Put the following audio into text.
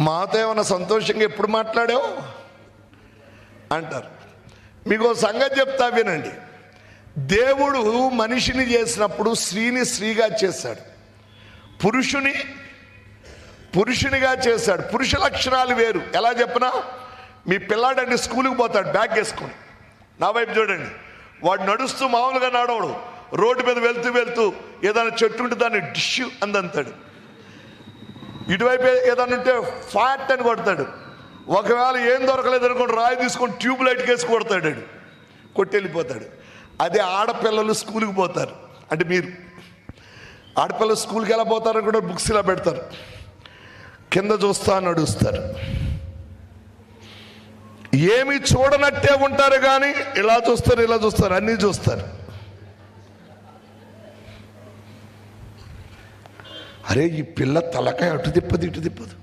మాతో ఏమైనా సంతోషంగా ఎప్పుడు మాట్లాడావు అంటారు. మీకు సంగతి చెప్తా వినండి. దేవుడు మనిషిని చేసినప్పుడు స్త్రీని స్త్రీగా చేశాడు, పురుషునిగా చేశాడు. పురుష లక్షణాలు వేరు. ఎలా చెప్పనా, మీ పిల్లాడండి స్కూల్కి పోతాడు బ్యాగ్ వేసుకొని, నా వైపు చూడండి, వాడు నడుస్తూ మామూలుగా నడవడు, రోడ్డు మీద వెళ్తూ ఏదైనా చెట్టు ఉంటే దాన్ని డిష్ అందంతాడు, ఇటువైపు ఏదైనా ఉంటే ఫ్యాట్ అని కొడతాడు, ఒకవేళ ఏం దొరకలేదు అనుకోండి రాయి తీసుకొని ట్యూబ్ లైట్ కేసి కొడతాడు, కొట్టెళ్ళిపోతాడు. అదే ఆడపిల్లలు స్కూల్కి పోతారు అంటే, మీరు ఆడపిల్లలు స్కూల్కి ఎలా పోతారని కూడా బుక్స్ ఇలా పెడతారు, కింద చూస్తా నడుస్తారు, ఏమి చూడనట్టే ఉంటారు కానీ ఇలా చూస్తారు అన్నీ చూస్తారు. అరే ఈ పిల్ల తలకాయ అటు తిప్పదు ఇటు తిప్పదు,